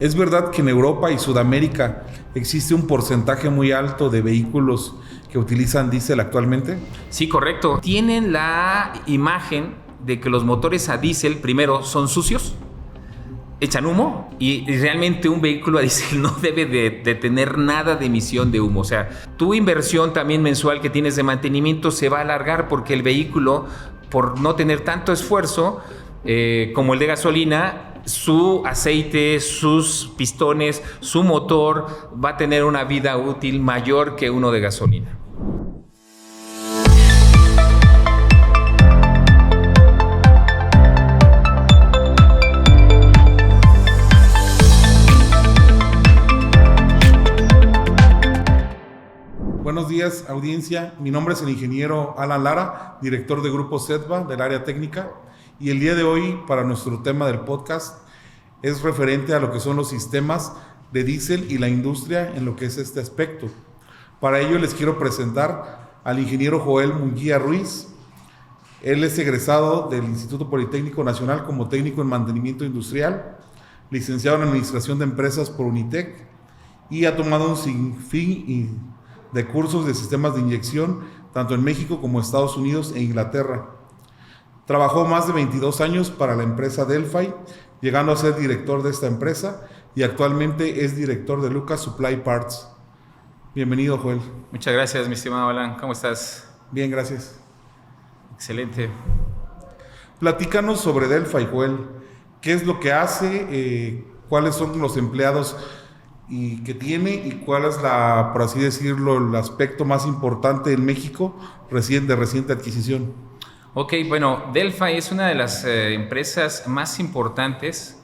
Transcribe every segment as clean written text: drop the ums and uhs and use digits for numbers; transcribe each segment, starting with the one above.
Es verdad que en Europa y Sudamérica existe un porcentaje muy alto de vehículos que utilizan diésel actualmente. Sí, correcto. Tienen la imagen de que los motores a diésel, primero, son sucios, echan humo y realmente un vehículo a diésel no debe de tener nada de emisión de humo. O sea, tu inversión también mensual que tienes de mantenimiento se va a alargar porque el vehículo, por no tener tanto esfuerzo como el de gasolina, su aceite, sus pistones, su motor va a tener una vida útil mayor que uno de gasolina. Buenos días, audiencia. Mi nombre es el ingeniero Alan Lara, director de Grupo Sedva del área técnica, y el día de hoy, para nuestro tema del podcast, es referente a lo que son los sistemas de diésel y la industria en lo que es este aspecto. Para ello les quiero presentar al ingeniero Joel Munguía Ruiz. Él es egresado del Instituto Politécnico Nacional como técnico en mantenimiento industrial, licenciado en Administración de Empresas por Unitec, y ha tomado un sinfín de cursos de sistemas de inyección, tanto en México como Estados Unidos e Inglaterra. Trabajó más de 22 años para la empresa Delphi, llegando a ser director de esta empresa, y actualmente es director de Lucas Supply Parts. Bienvenido, Joel. Muchas gracias, mi estimado Alan. ¿Cómo estás? Bien, gracias. Excelente. Platícanos sobre Delphi, Joel. ¿Qué es lo que hace? ¿Cuáles son los empleados que tiene? ¿Y cuál es, por así decirlo, el aspecto más importante en México de reciente adquisición? Ok, bueno, Delphi es una de las empresas más importantes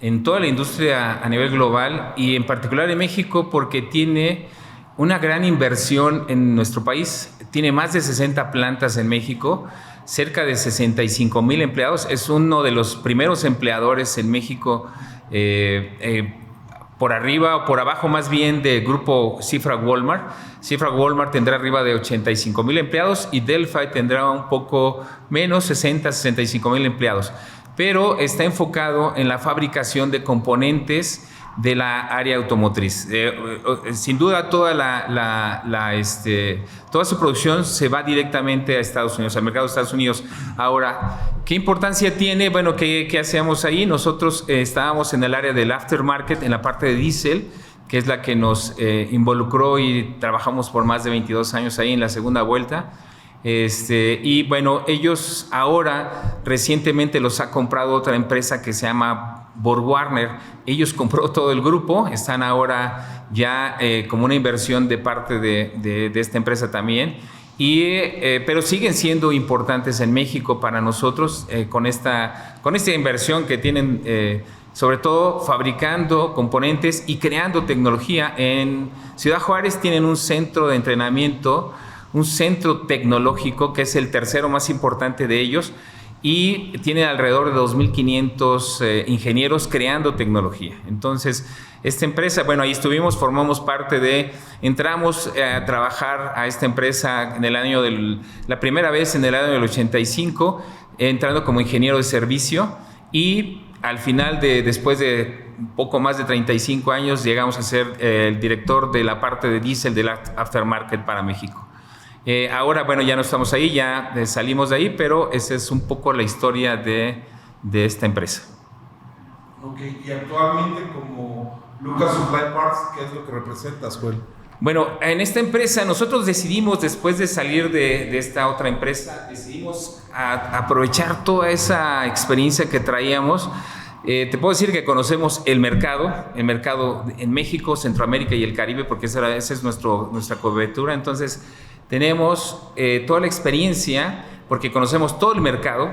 en toda la industria a nivel global y en particular en México porque tiene una gran inversión en nuestro país. Tiene más de 60 plantas en México, cerca de 65,000 empleados. Es uno de los primeros empleadores en México por arriba o por abajo más bien del grupo Cifra Walmart. Cifra Walmart tendrá arriba de 85,000 empleados y Delphi tendrá un poco menos, 65,000 empleados. Pero está enfocado en la fabricación de componentes de la área automotriz. Sin duda toda toda su producción se va directamente a Estados Unidos, al mercado de Estados Unidos. Ahora, ¿qué importancia tiene? Bueno, ¿qué hacíamos ahí? Nosotros estábamos en el área del aftermarket, en la parte de diésel, que es la que nos involucró y trabajamos por más de 22 años ahí en la segunda vuelta. Y bueno, ellos ahora recientemente los ha comprado otra empresa que se llama BorgWarner. Ellos compró todo el grupo, están ahora ya como una inversión de parte de esta empresa también. Pero siguen siendo importantes en México para nosotros con esta inversión que tienen, sobre todo fabricando componentes y creando tecnología. En Ciudad Juárez tienen un centro de entrenamiento, un centro tecnológico que es el tercero más importante de ellos y tiene alrededor de 2,500 ingenieros creando tecnología. Entonces, esta empresa, bueno, ahí estuvimos, entramos a trabajar a esta empresa la primera vez en el año del 85, entrando como ingeniero de servicio y al final, después de un poco más de 35 años, llegamos a ser el director de la parte de diésel del aftermarket para México. Ahora, bueno, ya no estamos ahí, ya salimos de ahí, pero esa es un poco la historia de esta empresa. Ok, y actualmente como Lucas Supply Parts, ¿qué es lo que representas, Joel? Bueno, en esta empresa nosotros decidimos, después de salir de esta otra empresa, decidimos aprovechar toda esa experiencia que traíamos. Te puedo decir que conocemos el mercado en México, Centroamérica y el Caribe, porque esa es nuestra cobertura. Entonces, tenemos toda la experiencia porque conocemos todo el mercado,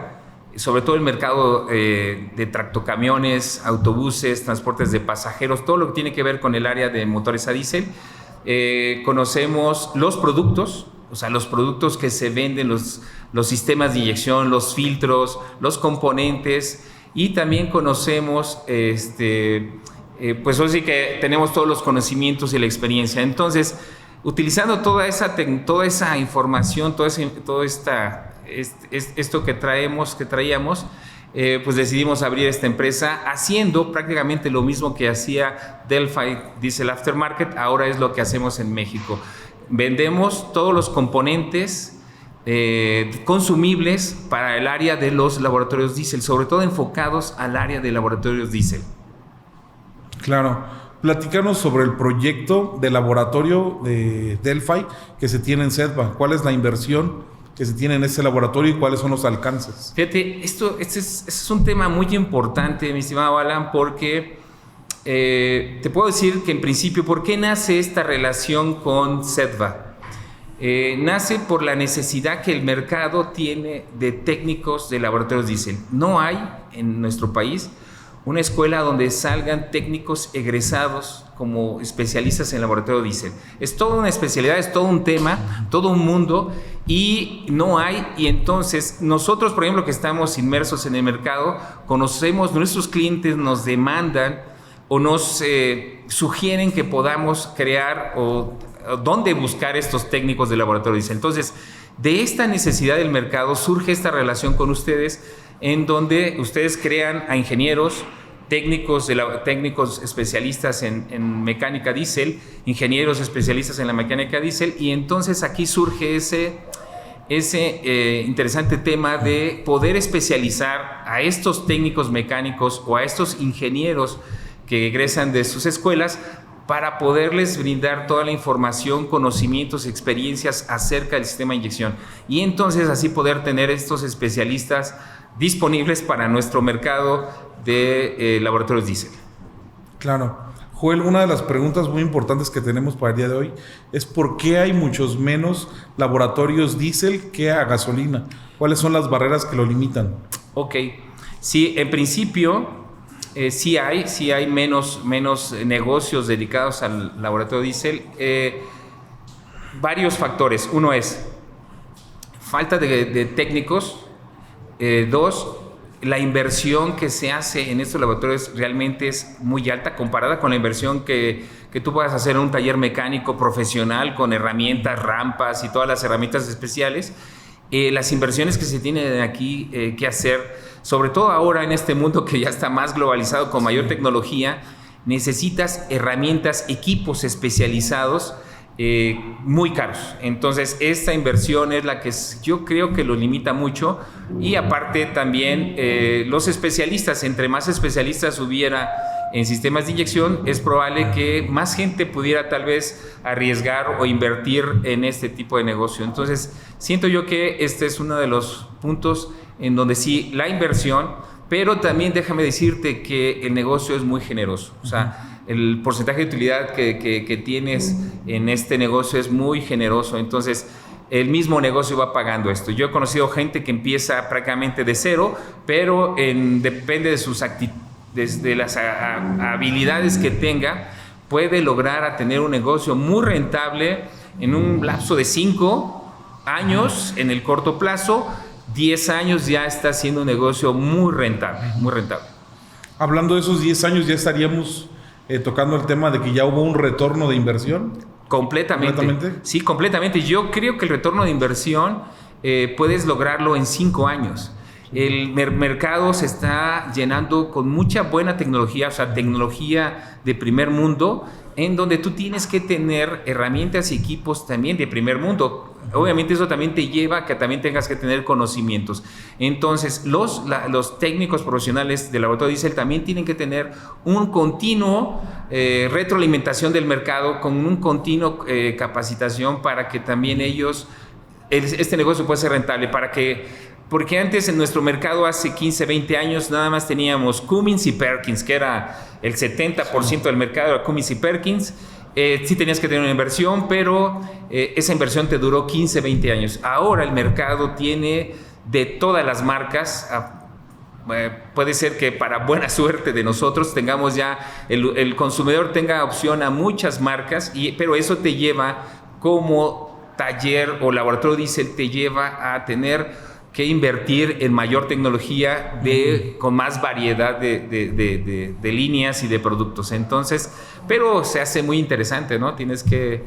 sobre todo el mercado de tractocamiones, autobuses, transportes de pasajeros, todo lo que tiene que ver con el área de motores a diésel. Conocemos los productos, o sea, los productos que se venden, los sistemas de inyección, los filtros, los componentes, y también conocemos, pues así que tenemos todos los conocimientos y la experiencia. Entonces, utilizando toda esa información, esto que traíamos, pues decidimos abrir esta empresa haciendo prácticamente lo mismo que hacía Delphi Diesel Aftermarket, ahora es lo que hacemos en México. Vendemos todos los componentes consumibles para el área de los laboratorios diésel, sobre todo enfocados al área de laboratorios diésel. Claro. Platícanos sobre el proyecto de laboratorio de Delphi que se tiene en Sedva. ¿Cuál es la inversión que se tiene en ese laboratorio y cuáles son los alcances? Fíjate, este es un tema muy importante, mi estimado Alan, porque te puedo decir que en principio, ¿por qué nace esta relación con Sedva? Nace por la necesidad que el mercado tiene de técnicos de laboratorios diésel. No hay en nuestro país una escuela donde salgan técnicos egresados como especialistas en laboratorio diésel. Es toda una especialidad, es todo un tema, todo un mundo, y no hay. Y entonces nosotros, por ejemplo, que estamos inmersos en el mercado, conocemos, nuestros clientes nos demandan o nos sugieren que podamos crear o dónde buscar estos técnicos de laboratorio diésel. Entonces, de esta necesidad del mercado surge esta relación con ustedes, en donde ustedes crean a ingenieros, técnicos especialistas en mecánica diésel, ingenieros especialistas en la mecánica diésel, y entonces aquí surge ese interesante tema de poder especializar a estos técnicos mecánicos o a estos ingenieros que egresan de sus escuelas para poderles brindar toda la información, conocimientos, experiencias acerca del sistema de inyección, y entonces así poder tener estos especialistas disponibles para nuestro mercado de laboratorios diésel. Claro. Joel, una de las preguntas muy importantes que tenemos para el día de hoy es ¿por qué hay muchos menos laboratorios diésel que a gasolina? ¿Cuáles son las barreras que lo limitan? Ok, sí, en principio sí hay menos negocios dedicados al laboratorio diésel. Varios factores. Uno es falta de técnicos. Dos, la inversión que se hace en estos laboratorios realmente es muy alta comparada con la inversión que tú puedas hacer en un taller mecánico profesional con herramientas, rampas y todas las herramientas especiales. Las inversiones que se tienen aquí que hacer, sobre todo ahora en este mundo que ya está más globalizado con mayor tecnología, necesitas herramientas, equipos especializados muy caros. Entonces esta inversión es la que yo creo que lo limita mucho, y aparte también los especialistas, entre más especialistas hubiera en sistemas de inyección, es probable que más gente pudiera tal vez arriesgar o invertir en este tipo de negocio. Entonces siento yo que este es uno de los puntos en donde sí la inversión, pero también déjame decirte que el negocio es muy generoso. O sea, el porcentaje de utilidad que tienes en este negocio es muy generoso. Entonces, el mismo negocio va pagando esto. Yo he conocido gente que empieza prácticamente de cero, pero depende de sus de las habilidades que tenga, puede lograr a tener un negocio muy rentable en un lapso de 5 años, en el corto plazo. 10 años ya está haciendo un negocio muy rentable, muy rentable. Hablando de esos 10 años, ya estaríamos tocando el tema de que ya hubo un retorno de inversión. ¿Completamente? Sí, completamente. Yo creo que el retorno de inversión puedes lograrlo en 5 años. El mercado se está llenando con mucha buena tecnología, o sea, tecnología de primer mundo, en donde tú tienes que tener herramientas y equipos también de primer mundo. Obviamente eso también te lleva a que también tengas que tener conocimientos. Entonces, los técnicos profesionales del laboratorio diésel también tienen que tener un continuo retroalimentación del mercado, con un continuo capacitación para que también este negocio pueda ser rentable, porque antes en nuestro mercado hace 15, 20 años nada más teníamos Cummins y Perkins, que era el 70% del mercado, era Cummins y Perkins. Sí tenías que tener una inversión, pero esa inversión te duró 15, 20 años. Ahora el mercado tiene de todas las marcas. Puede ser que para buena suerte de nosotros tengamos ya, el consumidor tenga opción a muchas marcas, pero eso te lleva como taller o laboratorio diésel, te lleva a tener que invertir en mayor tecnología con más variedad de líneas y de productos. Entonces, pero se hace muy interesante, ¿no? Tienes que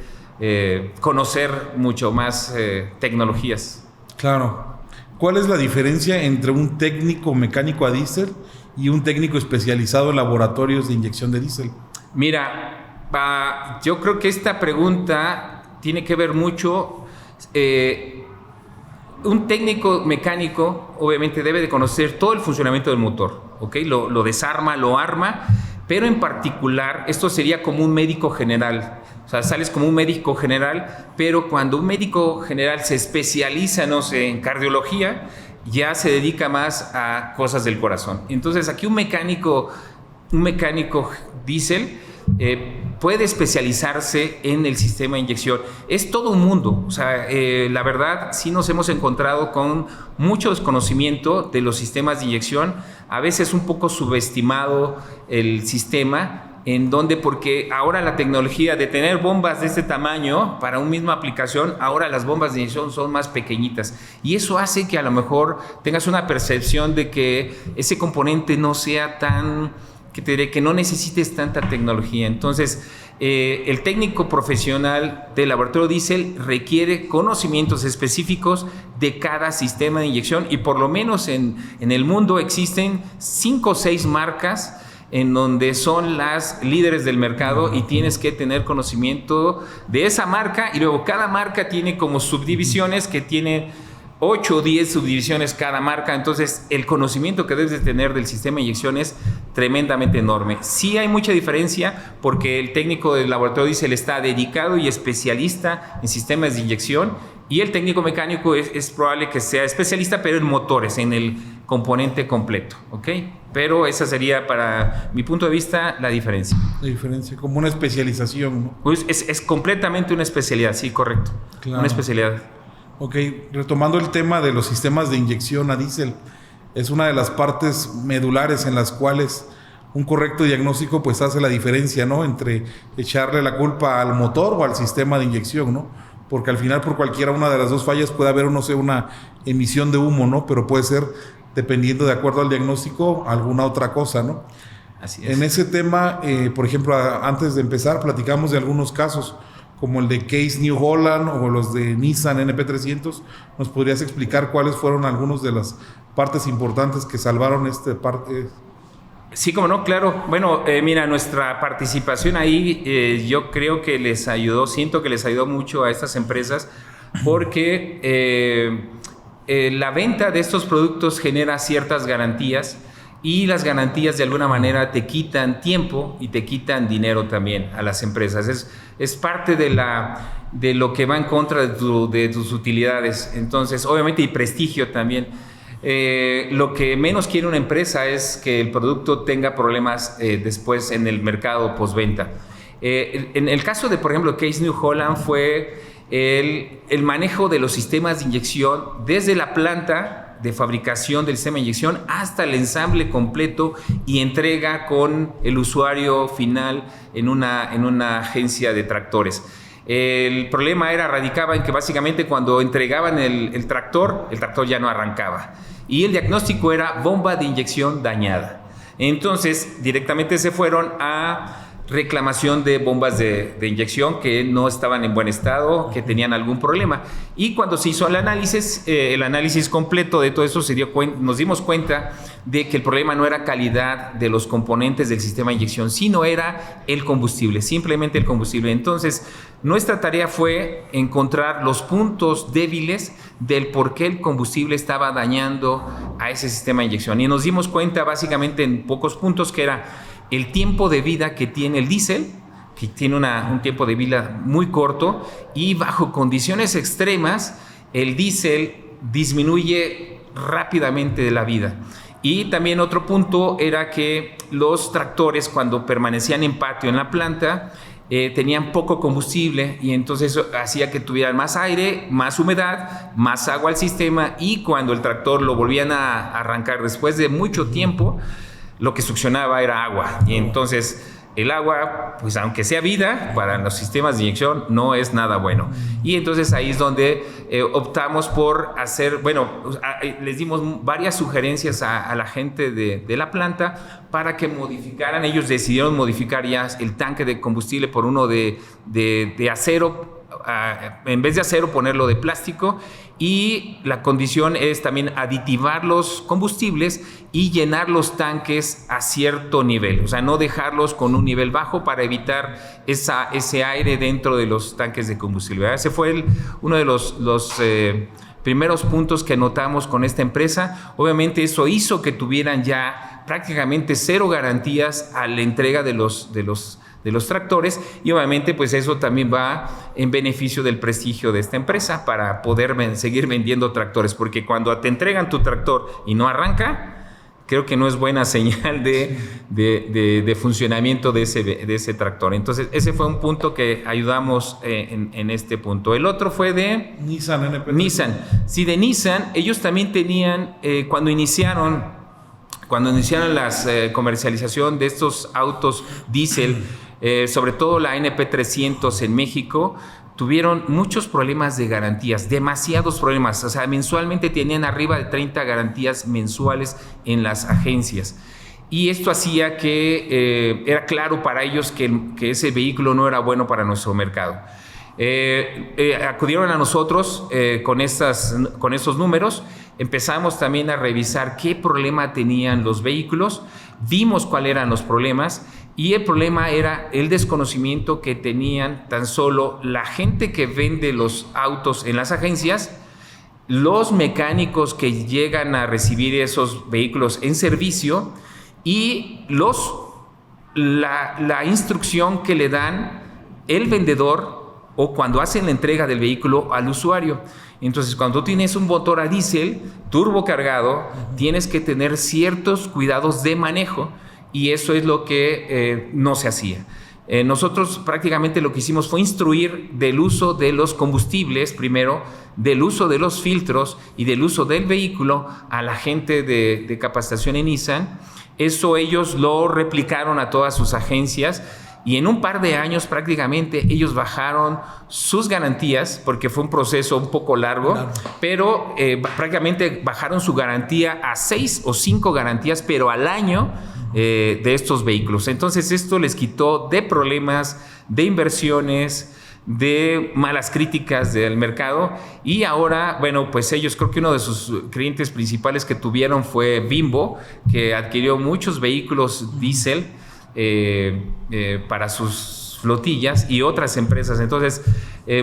conocer mucho más tecnologías. Claro. ¿Cuál es la diferencia entre un técnico mecánico a diésel y un técnico especializado en laboratorios de inyección de diésel? Mira, yo creo que esta pregunta tiene que ver mucho. Un técnico mecánico obviamente debe de conocer todo el funcionamiento del motor, ¿ok? Lo desarma, lo arma, pero en particular esto sería como un médico general. O sea, sales como un médico general, pero cuando un médico general se especializa, no sé, en cardiología, ya se dedica más a cosas del corazón. Entonces aquí un mecánico diésel puede especializarse en el sistema de inyección. Es todo un mundo. O sea, la verdad, sí nos hemos encontrado con mucho desconocimiento de los sistemas de inyección, a veces un poco subestimado el sistema, en donde, porque ahora la tecnología de tener bombas de este tamaño para una misma aplicación, ahora las bombas de inyección son más pequeñitas, y eso hace que a lo mejor tengas una percepción de que ese componente no sea tan, que no necesites tanta tecnología. Entonces, el técnico profesional de laboratorio diésel requiere conocimientos específicos de cada sistema de inyección, y por lo menos en el mundo existen 5 o 6 marcas en donde son las líderes del mercado, y tienes que tener conocimiento de esa marca, y luego cada marca tiene como subdivisiones que tiene 8 o 10 subdivisiones cada marca. Entonces el conocimiento que debes de tener del sistema de inyección es tremendamente enorme. Sí hay mucha diferencia, porque el técnico del laboratorio diésel está dedicado y especialista en sistemas de inyección, y el técnico mecánico es probable que sea especialista, pero en motores, en el componente completo, ¿ok? Pero esa sería, para mi punto de vista, la diferencia. La diferencia, como una especialización, ¿no? Pues es completamente una especialidad, sí, correcto. Claro. Una especialidad. Ok, retomando el tema de los sistemas de inyección a diésel, es una de las partes medulares en las cuales un correcto diagnóstico pues hace la diferencia, ¿no? Entre echarle la culpa al motor o al sistema de inyección, ¿no? Porque al final, por cualquiera una de las dos fallas puede haber, no sé, una emisión de humo, ¿no? Pero puede ser, dependiendo de acuerdo al diagnóstico, alguna otra cosa, ¿no? Así es. En ese tema, por ejemplo, antes de empezar, platicamos de algunos casos, como el de Case New Holland o los de Nissan NP300. ¿Nos podrías explicar cuáles fueron algunas de las partes importantes que salvaron este parte? Sí, como no, claro. Bueno, mira, nuestra participación ahí, yo creo que les ayudó, siento que les ayudó mucho a estas empresas, porque la venta de estos productos genera ciertas garantías, y las garantías de alguna manera te quitan tiempo y te quitan dinero también a las empresas. Es parte de lo que va en contra de tus utilidades. Entonces, obviamente, y prestigio también. Lo que menos quiere una empresa es que el producto tenga problemas después en el mercado postventa. En el caso de, por ejemplo, Case New Holland, fue el manejo de los sistemas de inyección desde la planta de fabricación del sistema de inyección hasta el ensamble completo y entrega con el usuario final en una agencia de tractores. El problema radicaba en que básicamente cuando entregaban el tractor ya no arrancaba, y el diagnóstico era bomba de inyección dañada. Entonces directamente se fueron a reclamación de bombas de inyección que no estaban en buen estado, que tenían algún problema. Y cuando se hizo el análisis completo de todo eso, nos dimos cuenta de que el problema no era calidad de los componentes del sistema de inyección, sino era el combustible, simplemente el combustible. Entonces, nuestra tarea fue encontrar los puntos débiles del por qué el combustible estaba dañando a ese sistema de inyección. Y nos dimos cuenta básicamente en pocos puntos, que era el tiempo de vida que tiene el diésel, que tiene un tiempo de vida muy corto, y bajo condiciones extremas el diésel disminuye rápidamente de la vida. Y también otro punto era que los tractores, cuando permanecían en patio en la planta, tenían poco combustible, y entonces eso hacía que tuvieran más aire, más humedad, más agua al sistema, y cuando el tractor lo volvían a arrancar después de mucho tiempo, lo que succionaba era agua. Y entonces el agua, pues aunque sea vida, para los sistemas de inyección no es nada bueno. Y entonces ahí es donde optamos por hacer, les dimos varias sugerencias a la gente de la planta para que modificaran. Ellos decidieron modificar ya el tanque de combustible por uno de acero en vez de acero, ponerlo de plástico, y la condición es también aditivar los combustibles y llenar los tanques a cierto nivel, o sea, no dejarlos con un nivel bajo para evitar ese aire dentro de los tanques de combustible, ¿verdad? Ese fue uno de los primeros puntos que notamos con esta empresa. Obviamente eso hizo que tuvieran ya prácticamente 0 garantías a la entrega de los tractores, y obviamente pues eso también va en beneficio del prestigio de esta empresa para poder seguir vendiendo tractores, porque cuando te entregan tu tractor y no arranca, creo que no es buena señal de funcionamiento de ese tractor. Entonces ese fue un punto que ayudamos en este punto. El otro fue de Nissan NP. Nissan. Sí, de Nissan, ellos también tenían, cuando iniciaron la comercialización de estos autos diésel, sobre todo la NP300 en México, tuvieron muchos problemas de garantías, demasiados problemas. O sea, mensualmente tenían arriba de 30 garantías mensuales en las agencias. Y esto hacía que era claro para ellos que ese vehículo no era bueno para nuestro mercado. Acudieron a nosotros con esos números. Empezamos también a revisar qué problema tenían los vehículos, vimos cuáles eran los problemas, y el problema era el desconocimiento que tenían tan solo la gente que vende los autos en las agencias, los mecánicos que llegan a recibir esos vehículos en servicio, y la instrucción que le dan el vendedor o cuando hacen la entrega del vehículo al usuario. Entonces, cuando tú tienes un motor a diésel turbo cargado, tienes que tener ciertos cuidados de manejo, y eso es lo que no se hacía. Nosotros prácticamente lo que hicimos fue instruir del uso de los combustibles primero, del uso de los filtros y del uso del vehículo a la gente de capacitación en Nissan. Eso ellos lo replicaron a todas sus agencias, y en un par de años prácticamente ellos bajaron sus garantías, porque fue un proceso un poco largo, claro. Pero prácticamente bajaron su garantía a 6 o 5 garantías, pero al año, de estos vehículos. Entonces esto les quitó de problemas, de inversiones, de malas críticas del mercado, y ahora, bueno, pues ellos, creo que uno de sus clientes principales que tuvieron fue Bimbo, que adquirió muchos vehículos diésel para sus flotillas y otras empresas. Entonces,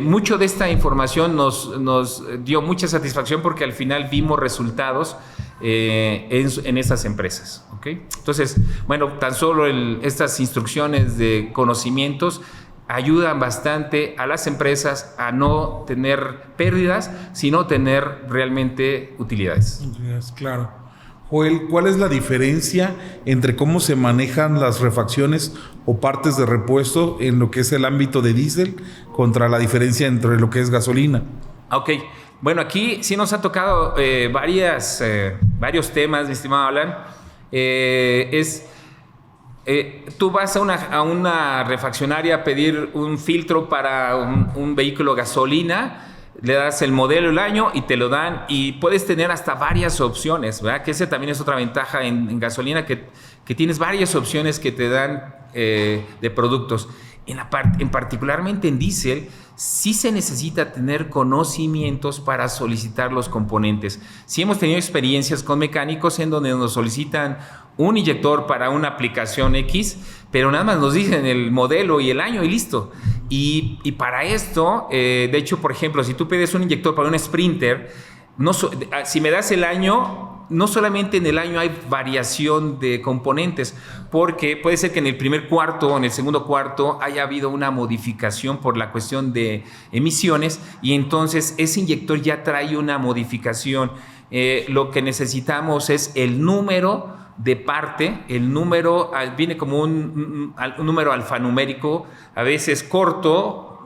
mucho de esta información nos dio mucha satisfacción, porque al final vimos resultados en estas empresas, ¿okay? Entonces, bueno, tan solo estas instrucciones de conocimientos ayudan bastante a las empresas a no tener pérdidas, sino tener realmente utilidades. Claro. Joel, ¿cuál es la diferencia entre cómo se manejan las refacciones o partes de repuesto en lo que es el ámbito de diésel contra la diferencia entre lo que es gasolina? Ok, bueno, aquí sí nos ha tocado varios temas, mi estimado Alan. Tú vas a una refaccionaria a pedir un filtro para un vehículo gasolina, le das el modelo, el año, y te lo dan, y puedes tener hasta varias opciones, ¿verdad? Que esa también es otra ventaja en gasolina, que tienes varias opciones que te dan de productos. Particularmente en diésel, sí se necesita tener conocimientos para solicitar los componentes. Sí hemos tenido experiencias con mecánicos en donde nos solicitan un inyector para una aplicación X, pero nada más nos dicen el modelo y el año y listo. Y para esto, de hecho, por ejemplo, si tú pides un inyector para un Sprinter, si me das el año, no solamente en el año hay variación de componentes, porque puede ser que en el primer cuarto o en el segundo cuarto haya habido una modificación por la cuestión de emisiones, y entonces ese inyector ya trae una modificación. Lo que necesitamos es el número de parte. El número viene como un número alfanumérico, a veces corto,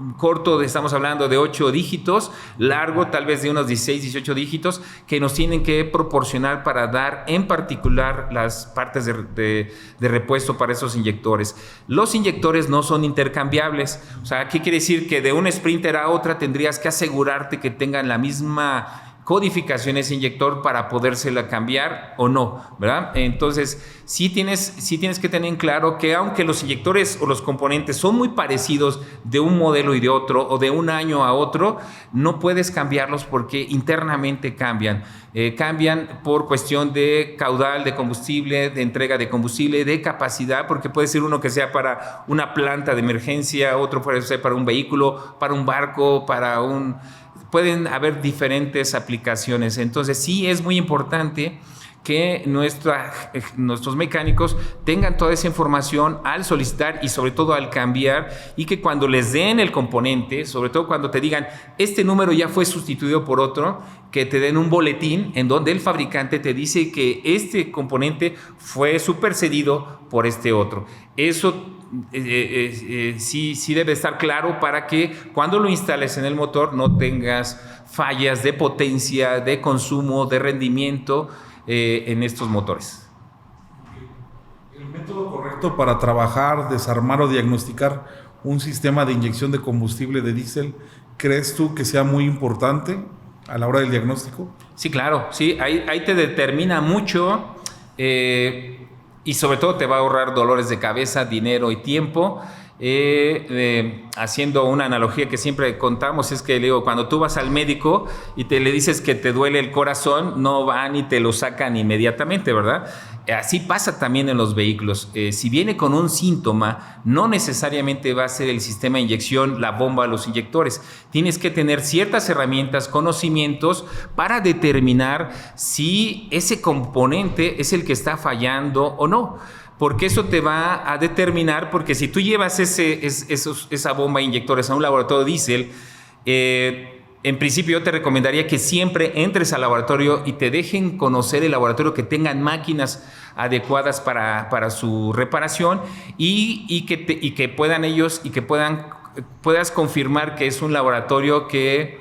estamos hablando de 8 dígitos, largo tal vez de unos 16, 18 dígitos, que nos tienen que proporcionar para dar en particular las partes de repuesto para esos inyectores. Los inyectores no son intercambiables. O sea, ¿qué quiere decir? Que de un Sprinter a otra tendrías que asegurarte que tengan la misma codificación ese inyector para podérsela cambiar o no, ¿verdad? Entonces, sí tienes que tener en claro que aunque los inyectores o los componentes son muy parecidos de un modelo y de otro, o de un año a otro, no puedes cambiarlos porque internamente cambian. Cambian por cuestión de caudal de combustible, de entrega de combustible, de capacidad, porque puede ser uno que sea para una planta de emergencia, otro puede ser para un vehículo, para un barco, pueden haber diferentes aplicaciones. Entonces sí es muy importante que nuestros mecánicos tengan toda esa información al solicitar y sobre todo al cambiar, y que cuando les den el componente, sobre todo cuando te digan este número ya fue sustituido por otro, que te den un boletín en donde el fabricante te dice que este componente fue supersedido por este otro. Eso sí debe estar claro para que cuando lo instales en el motor no tengas fallas de potencia, de consumo, de rendimiento en estos motores. El método correcto para trabajar, desarmar o diagnosticar un sistema de inyección de combustible de diésel, ¿crees tú que sea muy importante a la hora del diagnóstico? Sí, claro, sí, ahí te determina mucho y sobre todo te va a ahorrar dolores de cabeza, dinero y tiempo. Haciendo una analogía que siempre contamos, es que le digo, cuando tú vas al médico y le dices que te duele el corazón, no van y te lo sacan inmediatamente, ¿verdad? Así pasa también en los vehículos. Si viene con un síntoma, no necesariamente va a ser el sistema de inyección, la bomba, los inyectores. Tienes que tener ciertas herramientas, conocimientos para determinar si ese componente es el que está fallando o no. Porque eso te va a determinar, porque si tú llevas esa bomba de inyectores a un laboratorio diésel, en principio yo te recomendaría que siempre entres al laboratorio y te dejen conocer el laboratorio, que tengan máquinas adecuadas para su reparación y que puedan ellos y que puedas confirmar que es un laboratorio que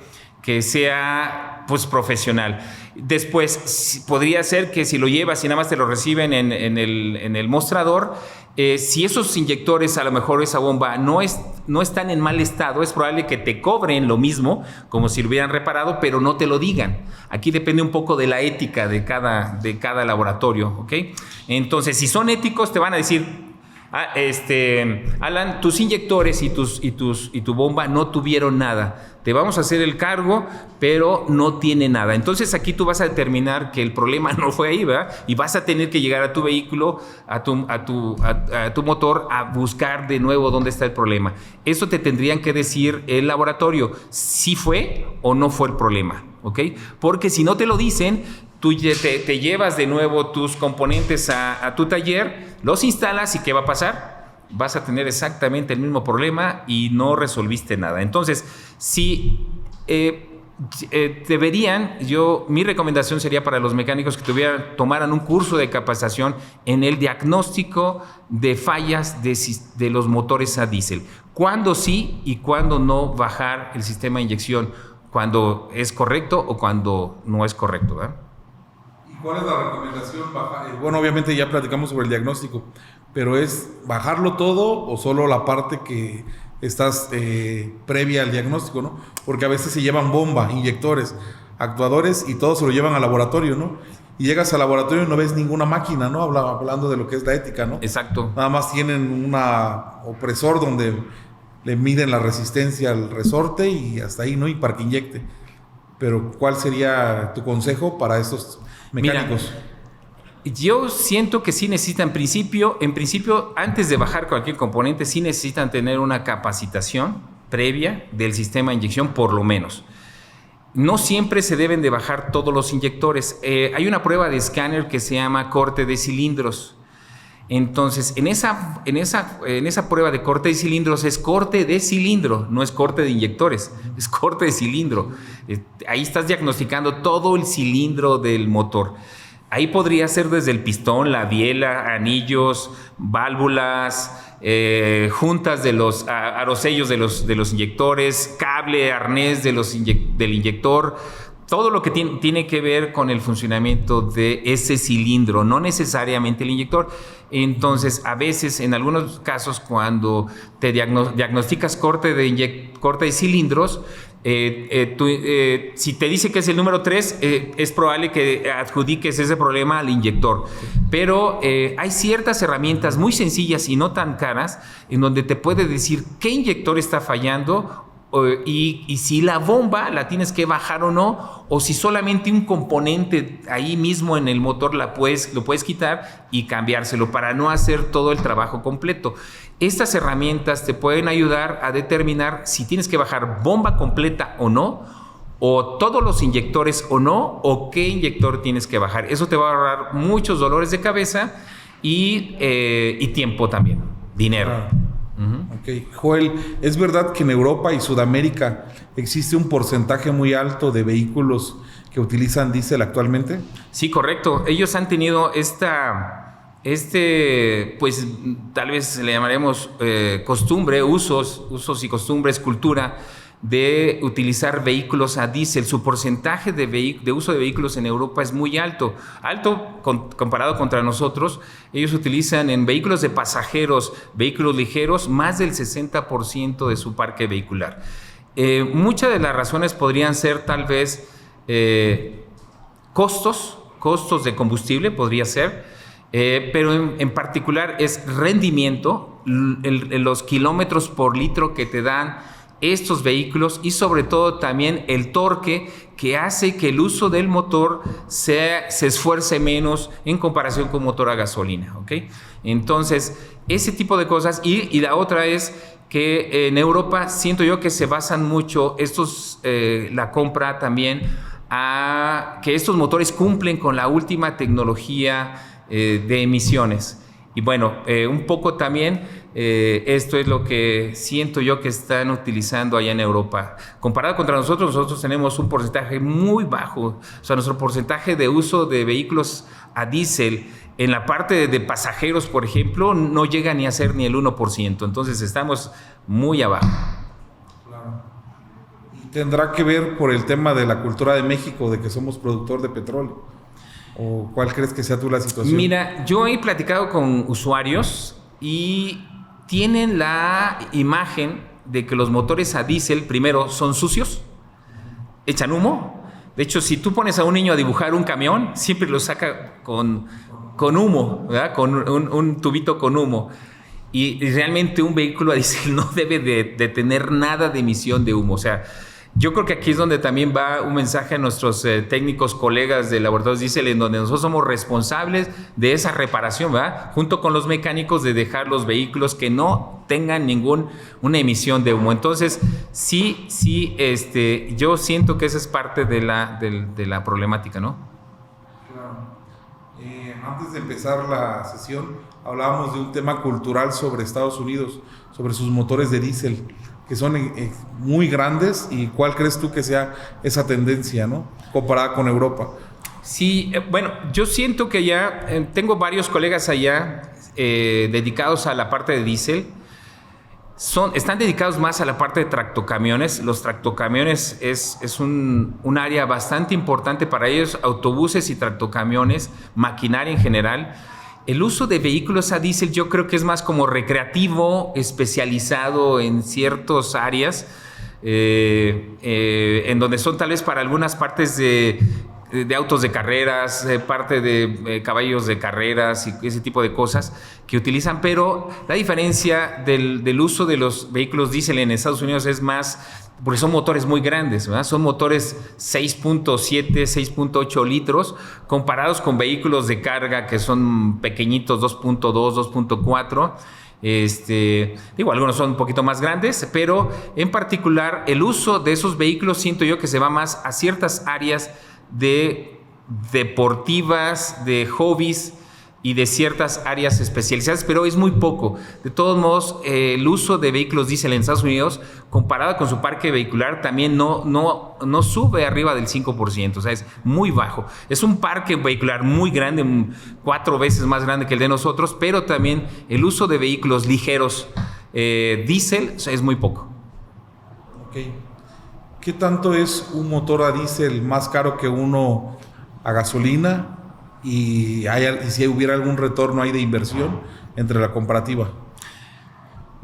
sea pues profesional. Después podría ser que si lo llevas y nada más te lo reciben en el mostrador, si esos inyectores, a lo mejor esa bomba no están en mal estado, es probable que te cobren lo mismo como si lo hubieran reparado, pero no te lo digan. Aquí depende un poco de la ética de cada laboratorio, ¿ok? Entonces, si son éticos, te van a decir: Alan, tus inyectores y tu bomba no tuvieron nada. Te vamos a hacer el cargo, pero no tiene nada. Entonces aquí tú vas a determinar que el problema no fue ahí, ¿verdad? Y vas a tener que llegar a tu vehículo, a tu motor, a buscar de nuevo dónde está el problema. Eso te tendrían que decir el laboratorio, si fue o no fue el problema, ¿ok? Porque si no te lo dicen, tú te llevas de nuevo tus componentes a tu taller, los instalas y ¿qué va a pasar? Vas a tener exactamente el mismo problema y no resolviste nada. Entonces, si mi recomendación sería para los mecánicos que tomaran un curso de capacitación en el diagnóstico de fallas de los motores a diésel. Cuándo sí y cuándo no bajar el sistema de inyección, cuando es correcto o cuando no es correcto, ¿verdad? ¿Cuál es la recomendación? Bueno, obviamente ya platicamos sobre el diagnóstico, pero ¿es bajarlo todo o solo la parte que estás previa al diagnóstico, ¿no? Porque a veces se llevan bomba, inyectores, actuadores y todo se lo llevan al laboratorio, ¿no? Y llegas al laboratorio y no ves ninguna máquina, ¿no? Hablando de lo que es la ética, ¿no? Exacto. Nada más tienen un opresor donde le miden la resistencia al resorte y hasta ahí, ¿no? Y para que inyecte. Pero ¿cuál sería tu consejo para estos mecánicos? Mira, yo siento que sí necesitan, en principio, antes de bajar cualquier componente, sí necesitan tener una capacitación previa del sistema de inyección, por lo menos. No siempre se deben de bajar todos los inyectores. Hay una prueba de escáner que se llama corte de cilindros. Entonces, en esa prueba de corte de cilindros es corte de cilindro, no es corte de inyectores, es corte de cilindro. Ahí estás diagnosticando todo el cilindro del motor. Ahí podría ser desde el pistón, la biela, anillos, válvulas, juntas de los arosellos de los inyectores, cable, arnés del inyector. Todo lo que tiene que ver con el funcionamiento de ese cilindro, no necesariamente el inyector. Entonces, a veces, en algunos casos, cuando te diagnosticas corte de cilindros, Si te dice que es el número 3, es probable que adjudiques ese problema al inyector. Pero hay ciertas herramientas muy sencillas y no tan caras en donde te puede decir qué inyector está fallando y si la bomba la tienes que bajar o no, o si solamente un componente ahí mismo en el motor lo puedes quitar y cambiárselo para no hacer todo el trabajo completo. Estas herramientas te pueden ayudar a determinar si tienes que bajar bomba completa o no, o todos los inyectores o no, o qué inyector tienes que bajar. Eso te va a ahorrar muchos dolores de cabeza y tiempo también, dinero. Ok, Joel, ¿es verdad que en Europa y Sudamérica existe un porcentaje muy alto de vehículos que utilizan diésel actualmente? Sí, correcto. Ellos han tenido pues tal vez le llamaremos costumbre, usos y costumbres, cultura de utilizar vehículos a diésel. Su porcentaje de uso de vehículos en Europa es muy alto comparado contra nosotros. Ellos utilizan en vehículos de pasajeros, vehículos ligeros, más del 60% de su parque vehicular. Muchas de las razones podrían ser tal vez costos de combustible, podría ser, pero en particular es rendimiento, los kilómetros por litro que te dan estos vehículos y sobre todo también el torque que hace que el uso del motor se esfuerce menos en comparación con motor a gasolina, ¿ok? Entonces, ese tipo de cosas. Y la otra es que en Europa siento yo que se basan mucho la compra también a que estos motores cumplen con la última tecnología de emisiones. Y bueno, un poco también esto es lo que siento yo que están utilizando allá en Europa. Comparado contra nosotros tenemos un porcentaje muy bajo. O sea, nuestro porcentaje de uso de vehículos a diésel en la parte de pasajeros, por ejemplo, no llega ni a ser ni el 1%. Entonces estamos muy abajo. Claro. ¿Y tendrá que ver por el tema de la cultura de México, de que somos productor de petróleo? ¿O cuál crees que sea tú la situación? Mira, yo he platicado con usuarios y tienen la imagen de que los motores a diésel, primero, son sucios, echan humo. De hecho, si tú pones a un niño a dibujar un camión, siempre lo saca con humo, ¿verdad? Con un tubito con humo. Y realmente un vehículo a diésel no debe de tener nada de emisión de humo. O sea, yo creo que aquí es donde también va un mensaje a nuestros técnicos, colegas de laboratorios diésel, en donde nosotros somos responsables de esa reparación, ¿verdad? Junto con los mecánicos, de dejar los vehículos que no tengan una emisión de humo. Entonces, sí, yo siento que esa es parte de la problemática, ¿no? Claro. Antes de empezar la sesión, hablábamos de un tema cultural sobre Estados Unidos, sobre sus motores de diésel, que son muy grandes. ¿Y cuál crees tú que sea esa tendencia, ¿no?, comparada con Europa? Sí, bueno, yo siento que ya tengo varios colegas allá dedicados a la parte de diésel. Están dedicados más a la parte de tractocamiones. Los tractocamiones es un área bastante importante para ellos, autobuses y tractocamiones, maquinaria en general. El uso de vehículos a diésel yo creo que es más como recreativo, especializado en ciertas áreas, en donde son tal vez para algunas partes de autos de carreras, parte de caballos de carreras y ese tipo de cosas que utilizan. Pero la diferencia del uso de los vehículos diésel en Estados Unidos es más, porque son motores muy grandes, ¿verdad? Son motores 6.7, 6.8 litros, comparados con vehículos de carga que son pequeñitos, 2.2, 2.4. Algunos son un poquito más grandes, pero en particular el uso de esos vehículos siento yo que se va más a ciertas áreas deportivas, de hobbies y de ciertas áreas especializadas, pero es muy poco. De todos modos, el uso de vehículos diésel en Estados Unidos, comparado con su parque vehicular, también no sube arriba del 5%, o sea, es muy bajo. Es un parque vehicular muy grande, 4 veces más grande que el de nosotros, pero también el uso de vehículos ligeros diésel es muy poco. Ok. ¿Qué tanto es un motor a diésel más caro que uno a gasolina? Y si hubiera algún retorno ahí de inversión entre la comparativa.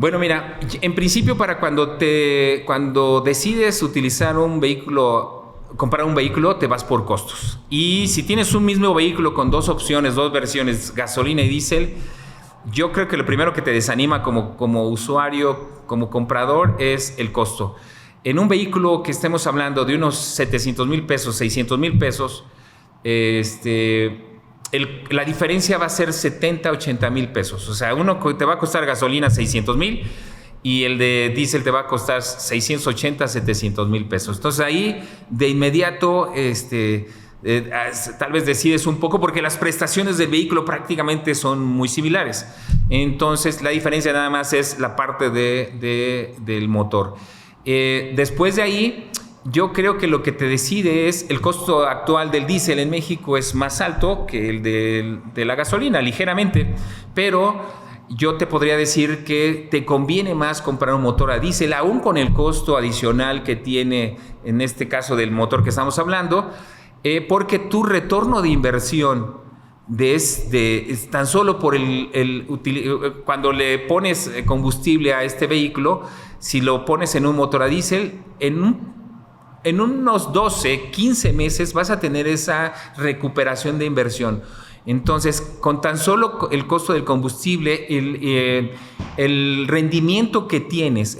Bueno, mira, en principio cuando decides utilizar un vehículo, comprar un vehículo, te vas por costos. Y si tienes un mismo vehículo con dos opciones, dos versiones, gasolina y diésel, yo creo que lo primero que te desanima como usuario, como comprador, es el costo. En un vehículo que estemos hablando de unos 700,000 pesos, 600,000 pesos, la diferencia va a ser 70, 80,000 pesos. O sea, uno te va a costar gasolina 600,000 y el de diésel te va a costar 680, 700,000 pesos. Entonces ahí de inmediato tal vez decides un poco porque las prestaciones del vehículo prácticamente son muy similares. Entonces la diferencia nada más es la parte del motor. Después de ahí, yo creo que lo que te decide es el costo actual del diésel en México es más alto que el de la gasolina, ligeramente, pero yo te podría decir que te conviene más comprar un motor a diésel, aún con el costo adicional que tiene, en este caso del motor que estamos hablando, porque tu retorno de inversión tan solo por cuando le pones combustible a este vehículo, si lo pones en un motor a diésel, en unos 12, 15 meses vas a tener esa recuperación de inversión. Entonces, con tan solo el costo del combustible, el rendimiento que tienes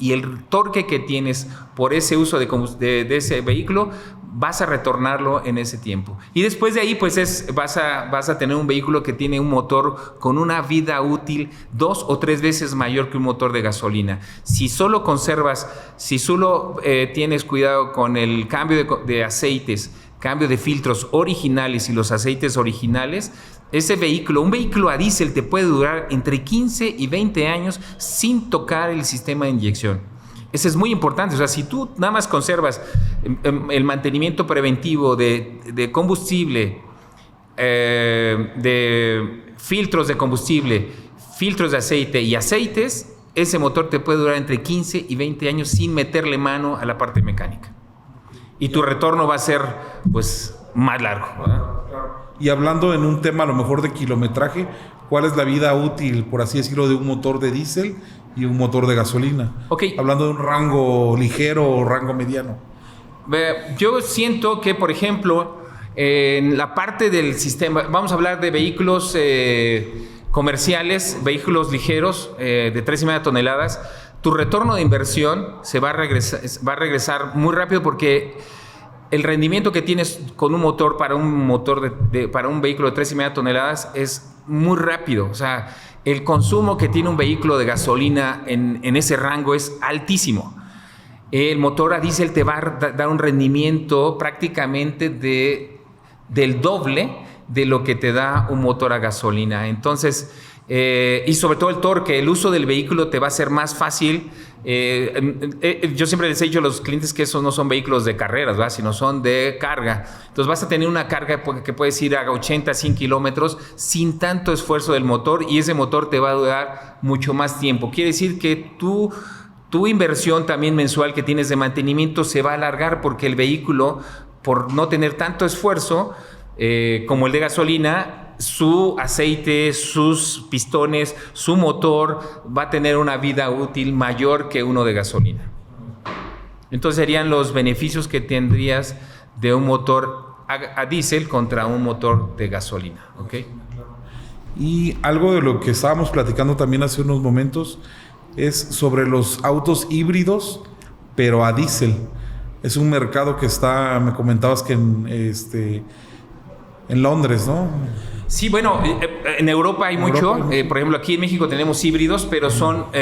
y el torque que tienes por ese uso de ese vehículo, vas a retornarlo en ese tiempo. Y después de ahí, pues vas a tener un vehículo que tiene un motor con una vida útil 2 o 3 veces mayor que un motor de gasolina. Si solo tienes cuidado con el cambio de aceites, cambio de filtros originales y los aceites originales, un vehículo a diésel te puede durar entre 15 y 20 años sin tocar el sistema de inyección. Eso es muy importante. O sea, si tú nada más conservas el mantenimiento preventivo de combustible, de filtros de combustible, filtros de aceite y aceites, ese motor te puede durar entre 15 y 20 años sin meterle mano a la parte mecánica. Y tu retorno va a ser, pues, más largo, ¿verdad? Y hablando en un tema a lo mejor de kilometraje, ¿cuál es la vida útil, por así decirlo, de un motor de diésel y un motor de gasolina? Okay. Hablando de un rango ligero o rango mediano. Yo siento que, por ejemplo, en la parte del sistema, vamos a hablar de vehículos comerciales, vehículos ligeros de 3,5 toneladas, tu retorno de inversión va a regresar muy rápido porque el rendimiento que tienes con un motor para un vehículo de 3,5 toneladas es muy rápido. O sea, el consumo que tiene un vehículo de gasolina en ese rango es altísimo. El motor a diésel te va a dar un rendimiento prácticamente del doble de lo que te da un motor a gasolina. Entonces, y sobre todo el torque, el uso del vehículo te va a ser más fácil. Yo siempre les he dicho a los clientes que esos no son vehículos de carreras, ¿verdad? Sino son de carga. Entonces vas a tener una carga que puedes ir a 80, 100 kilómetros sin tanto esfuerzo del motor, y ese motor te va a durar mucho más tiempo. Quiere decir que tu inversión también mensual que tienes de mantenimiento se va a alargar, porque el vehículo, por no tener tanto esfuerzo como el de gasolina, su aceite, sus pistones, su motor va a tener una vida útil mayor que uno de gasolina. Entonces serían los beneficios que tendrías de un motor a diésel contra un motor de gasolina, ¿ok? Y algo de lo que estábamos platicando también hace unos momentos es sobre los autos híbridos, pero a diésel. Es un mercado que me comentabas que en Londres, ¿no? Sí, bueno, en Europa hay mucho. Por ejemplo, aquí en México tenemos híbridos, pero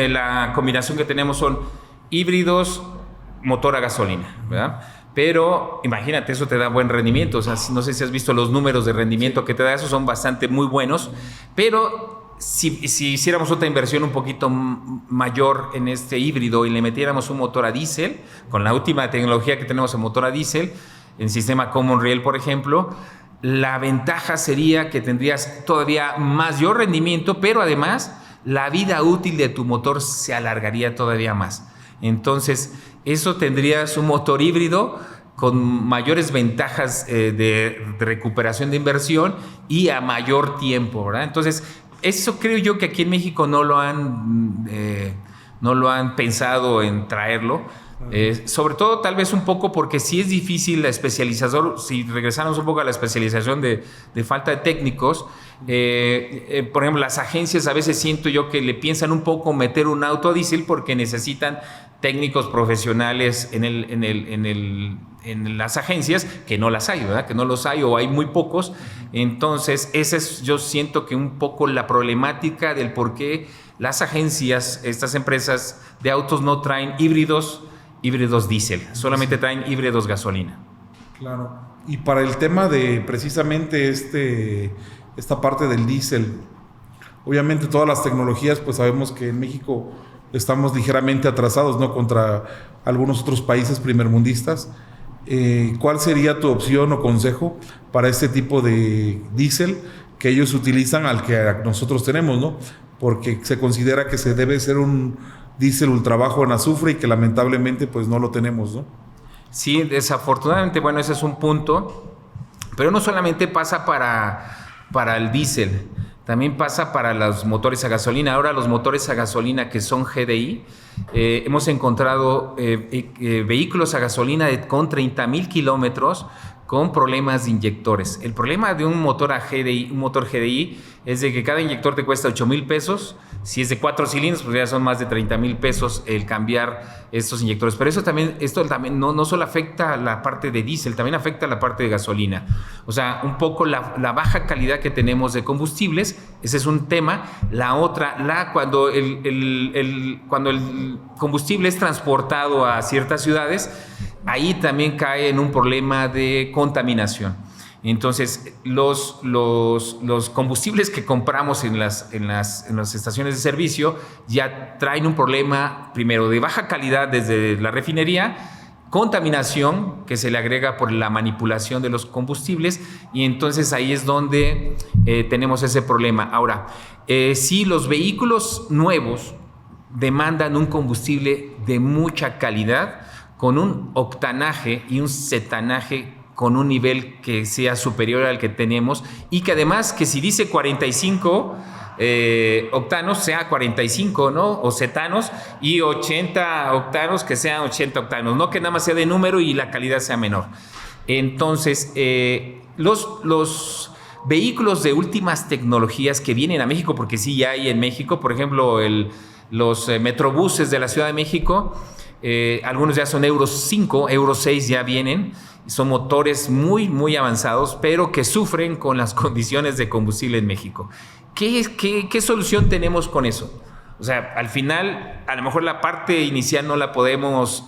la combinación que tenemos son híbridos, motor a gasolina, ¿verdad? Pero imagínate, eso te da buen rendimiento. O sea, no sé si has visto los números de rendimiento que te da, esos son bastante muy buenos. Pero si hiciéramos otra inversión un poquito mayor en este híbrido y le metiéramos un motor a diésel, con la última tecnología que tenemos en motor a diésel, en sistema Common Rail, por ejemplo, la ventaja sería que tendrías todavía mayor rendimiento, pero además la vida útil de tu motor se alargaría todavía más. Entonces, eso tendrías un motor híbrido con mayores ventajas de recuperación de inversión y a mayor tiempo, ¿verdad? Entonces, Eso creo yo que aquí en México no lo han pensado en traerlo. Sobre todo tal vez un poco porque sí es difícil la especialización, si regresamos un poco a la especialización de falta de técnicos, por ejemplo las agencias a veces siento yo que le piensan un poco meter un auto a diésel porque necesitan técnicos profesionales en las agencias que no las hay, ¿verdad? Que no los hay o hay muy pocos. Entonces esa es, yo siento que un poco la problemática del por qué las agencias, estas empresas de autos no traen híbridos diésel, solamente traen híbridos gasolina. Claro. Y para el tema de precisamente esta parte del diésel, obviamente todas las tecnologías, pues sabemos que en México estamos ligeramente atrasados, ¿no? Contra algunos otros países primermundistas. ¿Cuál sería tu opción o consejo para este tipo de diésel que ellos utilizan al que nosotros tenemos, ¿no? Porque se considera que se debe ser un diésel ultra bajo en azufre y que lamentablemente pues no lo tenemos, ¿no? Sí, desafortunadamente, bueno, ese es un punto, pero no solamente pasa para el diésel, también pasa para los motores a gasolina. Ahora los motores a gasolina que son GDI, hemos encontrado vehículos a gasolina con 30,000 kilómetros con problemas de inyectores. El problema de un motor GDI es de que cada inyector te cuesta 8,000 pesos. Si es de 4 cilindros, pues ya son más de 30,000 pesos el cambiar estos inyectores. Pero esto también no solo afecta a la parte de diésel, también afecta a la parte de gasolina. O sea, un poco la baja calidad que tenemos de combustibles, ese es un tema. La otra, cuando el combustible es transportado a ciertas ciudades, ahí también cae en un problema de contaminación. Entonces, los combustibles que compramos en las estaciones de servicio ya traen un problema, primero, de baja calidad desde la refinería, contaminación que se le agrega por la manipulación de los combustibles, y entonces ahí es donde tenemos ese problema. Ahora, si los vehículos nuevos demandan un combustible de mucha calidad, con un octanaje y un cetanaje con un nivel que sea superior al que tenemos, y que además que si dice 45 octanos sea 45, ¿no? O cetanos, y 80 octanos que sean 80 octanos, no que nada más sea de número y la calidad sea menor. Entonces, los vehículos de últimas tecnologías que vienen a México, porque sí ya hay en México, por ejemplo, los metrobuses de la Ciudad de México, algunos ya son Euro 5, Euro 6 ya vienen, son motores muy, muy avanzados, pero que sufren con las condiciones de combustible en México. ¿Qué solución tenemos con eso? O sea, al final, a lo mejor la parte inicial no la podemos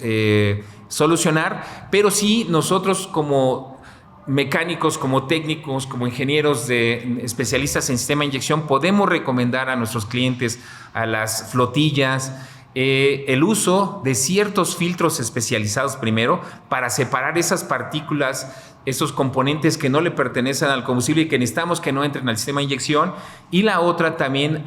solucionar, pero sí nosotros como mecánicos, como técnicos, como ingenieros especialistas en sistema de inyección, podemos recomendar a nuestros clientes, a las flotillas, el uso de ciertos filtros especializados primero para separar esas partículas, esos componentes que no le pertenecen al combustible y que necesitamos que no entren al sistema de inyección, y la otra también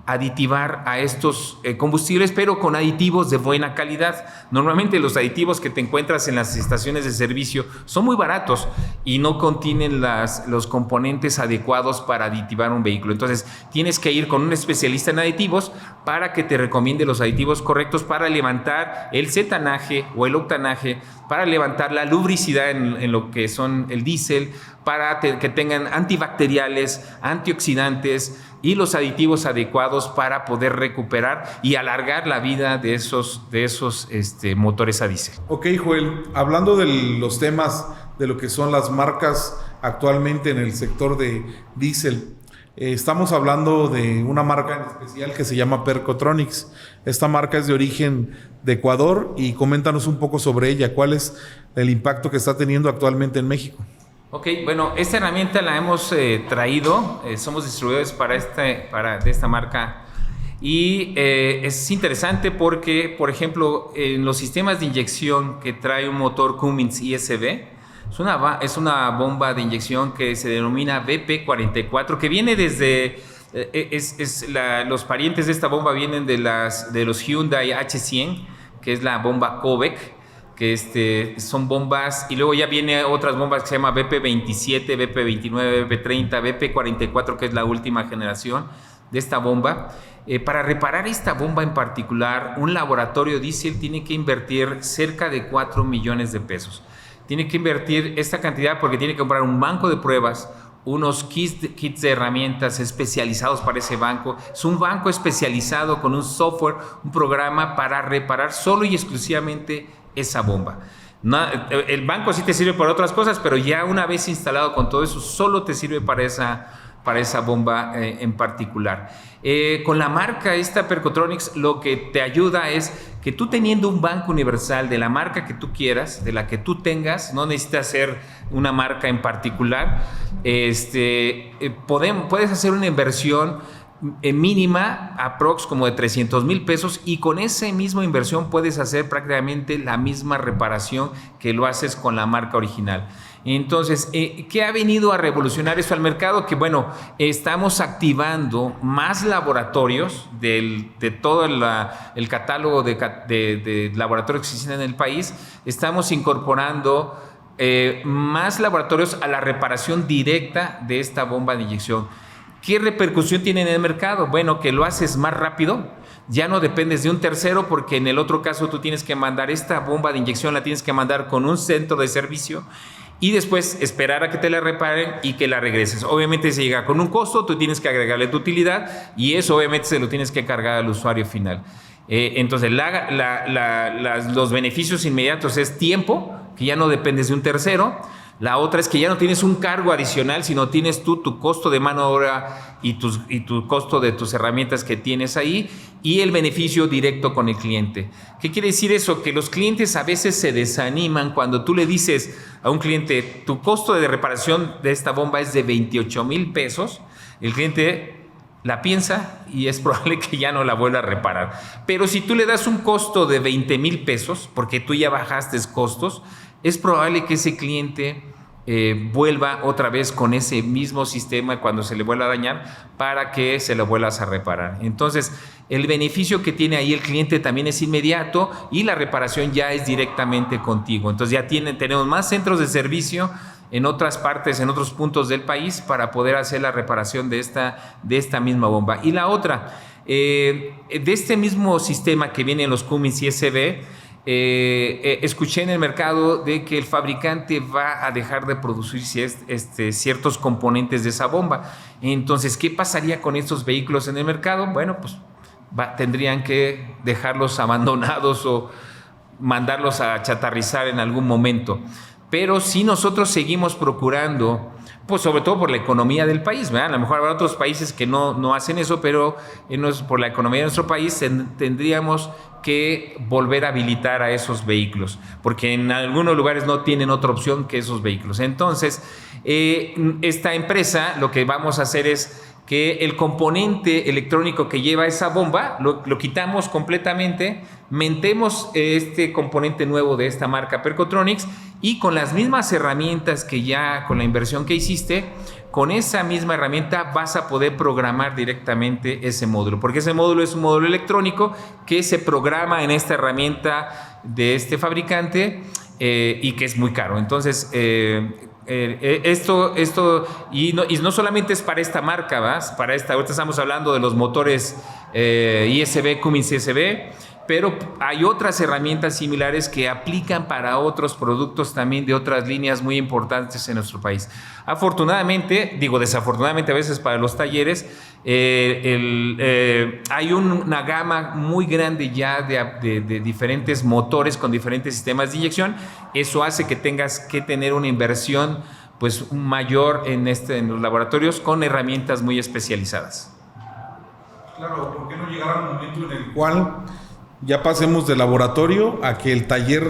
aditivar a estos combustibles, pero con aditivos de buena calidad. Normalmente los aditivos que te encuentras en las estaciones de servicio son muy baratos y no contienen los componentes adecuados para aditivar un vehículo. Entonces tienes que ir con un especialista en aditivos para que te recomiende los aditivos correctos para levantar el cetanaje o el octanaje, para levantar la lubricidad en lo que son el diésel, para que tengan antibacteriales, antioxidantes y los aditivos adecuados para poder recuperar y alargar la vida de esos motores a diésel. Ok, Joel, hablando de los temas de lo que son las marcas actualmente en el sector de diésel, estamos hablando de una marca en especial que se llama Percotronics. Esta marca es de origen de Ecuador, y coméntanos un poco sobre ella. ¿Cuál es el impacto que está teniendo actualmente en México? Ok, bueno, esta herramienta la hemos traído, somos distribuidores de esta marca, y es interesante porque, por ejemplo, en los sistemas de inyección que trae un motor Cummins ISB, es una bomba de inyección que se denomina BP44, que viene desde, los parientes de esta bomba vienen de los Hyundai H100, que es la bomba Kobek, que son bombas, y luego ya viene otras bombas que se llama BP27, BP29, BP30, BP44, que es la última generación de esta bomba. Para reparar esta bomba en particular, un laboratorio diésel tiene que invertir cerca de 4 millones de pesos. Tiene que invertir esta cantidad porque tiene que comprar un banco de pruebas, unos kits de herramientas especializados para ese banco. Es un banco especializado con un software, un programa para reparar solo y exclusivamente esa bomba. El banco sí te sirve para otras cosas, pero ya una vez instalado con todo eso, solo te sirve para esa bomba en particular. Con la marca esta Percotronics, lo que te ayuda es que tú, teniendo un banco universal de la marca que tú quieras, de la que tú tengas, no necesitas ser una marca en particular, puedes hacer una inversión mínima, aprox como de 300,000 pesos, y con esa misma inversión puedes hacer prácticamente la misma reparación que lo haces con la marca original. Entonces, ¿qué ha venido a revolucionar esto al mercado? Que bueno, estamos activando más laboratorios de todo el catálogo de laboratorios que existen en el país. Estamos incorporando más laboratorios a la reparación directa de esta bomba de inyección. ¿Qué repercusión tiene en el mercado? Bueno, que lo haces más rápido, ya no dependes de un tercero, porque en el otro caso tú tienes que mandar esta bomba de inyección, la tienes que mandar con un centro de servicio y después esperar a que te la reparen y que la regreses. Obviamente se llega con un costo, tú tienes que agregarle tu utilidad y eso obviamente se lo tienes que cargar al usuario final. Entonces los beneficios inmediatos es tiempo, que ya no dependes de un tercero. La otra es que ya no tienes un cargo adicional, sino tienes tú tu costo de mano de obra y tu costo de tus herramientas que tienes ahí, y el beneficio directo con el cliente. ¿Qué quiere decir eso? Que los clientes a veces se desaniman cuando tú le dices a un cliente, tu costo de reparación de esta bomba es de 28,000 pesos. El cliente la piensa y es probable que ya no la vuelva a reparar. Pero si tú le das un costo de 20,000 pesos, porque tú ya bajaste costos, es probable que ese cliente vuelva otra vez con ese mismo sistema cuando se le vuelva a dañar, para que se lo vuelvas a reparar. Entonces, el beneficio que tiene ahí el cliente también es inmediato y la reparación ya es directamente contigo. Entonces ya tenemos más centros de servicio en otras partes, en otros puntos del país, para poder hacer la reparación de esta misma bomba. Y la otra, de este mismo sistema que viene en los Cummins y SB, escuché en el mercado de que el fabricante va a dejar de producir ciertos componentes de esa bomba. Entonces, ¿qué pasaría con estos vehículos en el mercado? Bueno, pues tendrían que dejarlos abandonados o mandarlos a chatarrizar en algún momento. Pero si nosotros seguimos procurando, pues sobre todo por la economía del país, ¿verdad? A lo mejor habrá otros países que no hacen eso, pero por la economía de nuestro país tendríamos que volver a habilitar a esos vehículos, porque en algunos lugares no tienen otra opción que esos vehículos. Entonces, esta empresa, lo que vamos a hacer es que el componente electrónico que lleva esa bomba lo quitamos completamente, metemos este componente nuevo de esta marca Percotronics, y con las mismas herramientas que ya, con la inversión que hiciste, con esa misma herramienta vas a poder programar directamente ese módulo, porque ese módulo es un módulo electrónico que se programa en esta herramienta de este fabricante y que es muy caro. Entonces, esto y no solamente es para esta marca, ¿vas? Ahorita estamos hablando de los motores ISB, Cummins ISB, pero hay otras herramientas similares que aplican para otros productos también de otras líneas muy importantes en nuestro país. Afortunadamente, desafortunadamente a veces para los talleres, hay una gama muy grande ya de diferentes motores con diferentes sistemas de inyección. Eso hace que tengas que tener una inversión pues mayor en los laboratorios con herramientas muy especializadas. Claro, ¿por qué no llegar al momento en el cual ya pasemos del laboratorio a que el taller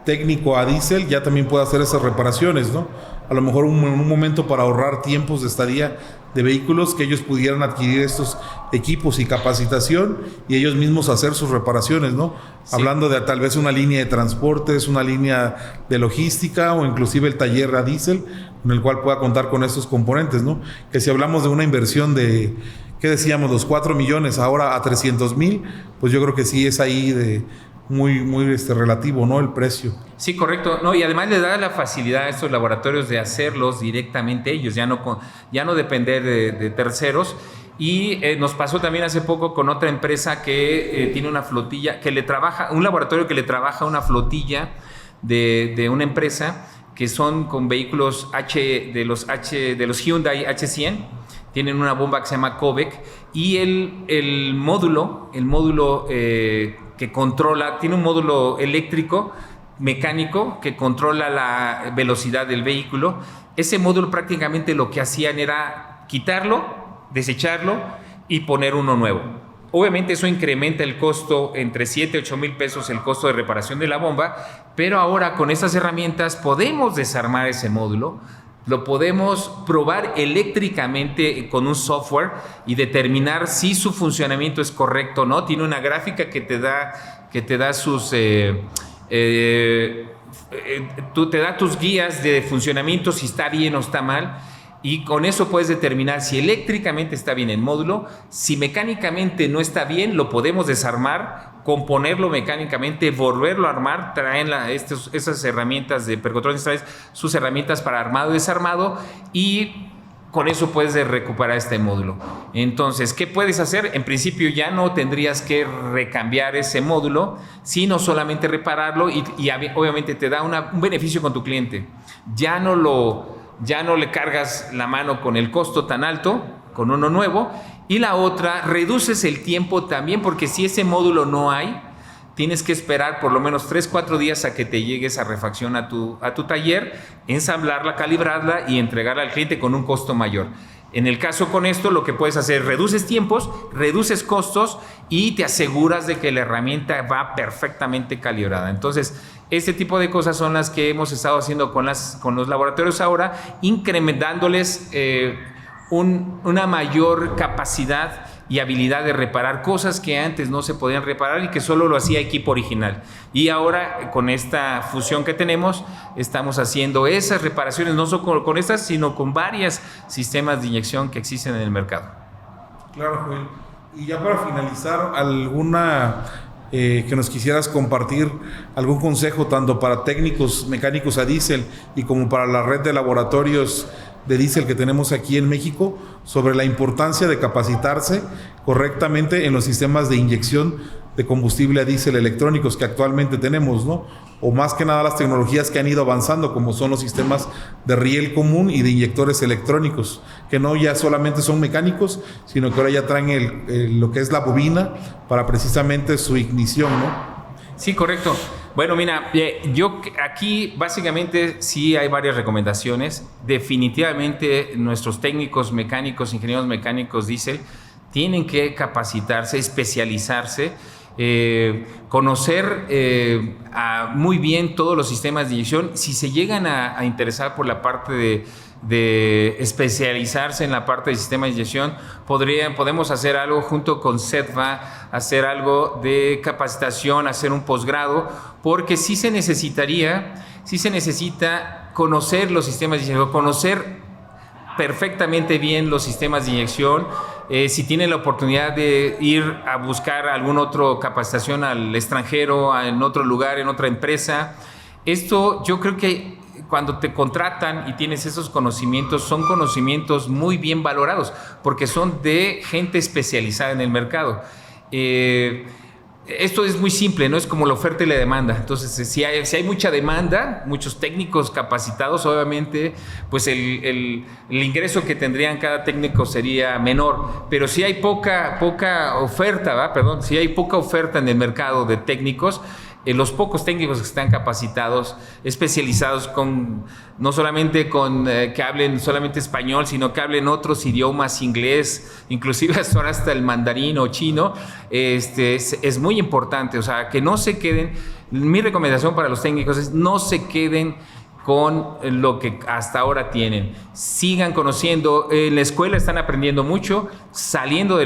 técnico a diésel ya también pueda hacer esas reparaciones, ¿no? A lo mejor en un momento, para ahorrar tiempos de estadía de vehículos, que ellos pudieran adquirir estos equipos y capacitación y ellos mismos hacer sus reparaciones, ¿no? Sí. Hablando de tal vez una línea de transportes, una línea de logística o inclusive el taller a diésel, con el cual pueda contar con estos componentes, ¿no? Que si hablamos de una inversión de, ¿qué decíamos? Los 4 millones ahora a 300,000, pues yo creo que sí es ahí muy relativo, ¿no? El precio. Sí, correcto. No, y además le da la facilidad a estos laboratorios de hacerlos directamente ellos, ya no depender de terceros. Y nos pasó también hace poco con otra empresa que tiene una flotilla, un laboratorio que le trabaja una flotilla de una empresa que son con vehículos de los Hyundai H100. Tienen una bomba que se llama Covec y el módulo que controla, tiene un módulo eléctrico mecánico que controla la velocidad del vehículo. Ese módulo prácticamente lo que hacían era quitarlo, desecharlo y poner uno nuevo. Obviamente eso incrementa el costo entre 7 y 8 mil pesos, el costo de reparación de la bomba, pero ahora con estas herramientas podemos desarmar ese módulo, lo podemos probar eléctricamente con un software y determinar si su funcionamiento es correcto o no. Tiene una gráfica que te da sus te da tus guías de funcionamiento, si está bien o está mal, y con eso puedes determinar si eléctricamente está bien el módulo. Si mecánicamente no está bien, lo podemos desarmar, componerlo mecánicamente, volverlo a armar. Traen esas herramientas de Percotronics, traes sus herramientas para armado y desarmado, y con eso puedes recuperar este módulo. Entonces, ¿qué puedes hacer? En principio ya no tendrías que recambiar ese módulo, sino solamente repararlo, y obviamente te da un beneficio con tu cliente. Ya no le cargas la mano con el costo tan alto, con uno nuevo. Y la otra, reduces el tiempo también, porque si ese módulo no hay, tienes que esperar por lo menos 3-4 días a que te llegue esa refacción a tu taller, ensamblarla, calibrarla y entregarla al cliente con un costo mayor. En el caso con esto, lo que puedes hacer, reduces tiempos, reduces costos y te aseguras de que la herramienta va perfectamente calibrada. Entonces, este tipo de cosas son las que hemos estado haciendo con los laboratorios ahora, incrementándoles una mayor capacidad y habilidad de reparar cosas que antes no se podían reparar y que solo lo hacía equipo original. Y ahora, con esta fusión que tenemos, estamos haciendo esas reparaciones, no solo con estas, sino con varios sistemas de inyección que existen en el mercado. Claro, Joel. Y ya para finalizar, alguna que nos quisieras compartir, algún consejo tanto para técnicos mecánicos a diésel y como para la red de laboratorios de diésel que tenemos aquí en México, sobre la importancia de capacitarse correctamente en los sistemas de inyección de combustible a diésel electrónicos que actualmente tenemos, ¿no? O más que nada las tecnologías que han ido avanzando, como son los sistemas de riel común y de inyectores electrónicos, que no ya solamente son mecánicos, sino que ahora ya traen lo que es la bobina para precisamente su ignición, ¿no? Sí, correcto. Bueno, mira, yo aquí básicamente sí hay varias recomendaciones. Definitivamente nuestros técnicos mecánicos, ingenieros mecánicos diésel, tienen que capacitarse, especializarse, conocer muy bien todos los sistemas de inyección. Si se llegan a interesar por la parte de especializarse en la parte de sistema de inyección, podemos hacer algo junto con CEDVA, hacer algo de capacitación, hacer un posgrado, porque sí se necesita conocer los sistemas de inyección, conocer perfectamente bien los sistemas de inyección. Si tienen la oportunidad de ir a buscar alguna otra capacitación al extranjero, en otro lugar, en otra empresa, esto yo creo que cuando te contratan y tienes esos conocimientos, son conocimientos muy bien valorados, porque son de gente especializada en el mercado. Esto es muy simple, ¿no? Es como la oferta y la demanda. Entonces, si hay mucha demanda, muchos técnicos capacitados, obviamente, pues el ingreso que tendrían cada técnico sería menor. Pero si hay poca oferta, ¿verdad? Si hay poca oferta en el mercado de técnicos, los pocos técnicos que están capacitados, especializados no solamente que hablen solamente español, sino que hablen otros idiomas, inglés, inclusive hasta el mandarín o chino, es muy importante. O sea, que no se queden. Mi recomendación para los técnicos es no se queden con lo que hasta ahora tienen. Sigan conociendo. En la escuela están aprendiendo mucho. Saliendo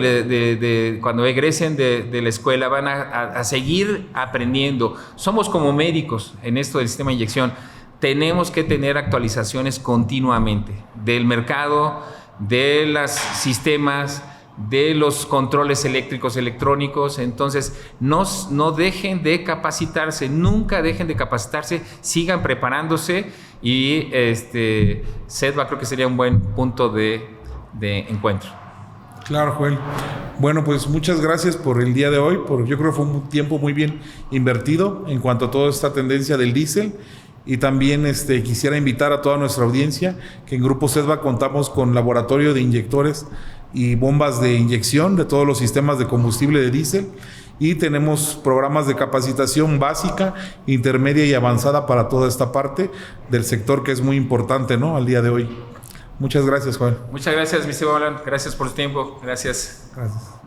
cuando egresen de la escuela van a seguir aprendiendo. Somos como médicos en esto del sistema de inyección. Tenemos que tener actualizaciones continuamente del mercado, de los sistemas, de los controles eléctricos, electrónicos. Entonces, no dejen de capacitarse, nunca dejen de capacitarse, sigan preparándose y SEDVA creo que sería un buen punto de encuentro. Claro, Joel. Bueno, pues muchas gracias por el día de hoy. Yo creo que fue un tiempo muy bien invertido en cuanto a toda esta tendencia del diésel. Y también quisiera invitar a toda nuestra audiencia que en Grupo SEDVA contamos con laboratorio de inyectores y bombas de inyección de todos los sistemas de combustible de diésel, y tenemos programas de capacitación básica, intermedia y avanzada para toda esta parte del sector que es muy importante, ¿no?, al día de hoy. Muchas gracias, Juan. Muchas gracias, mi estimado Alan. Gracias por su tiempo. Gracias. Gracias.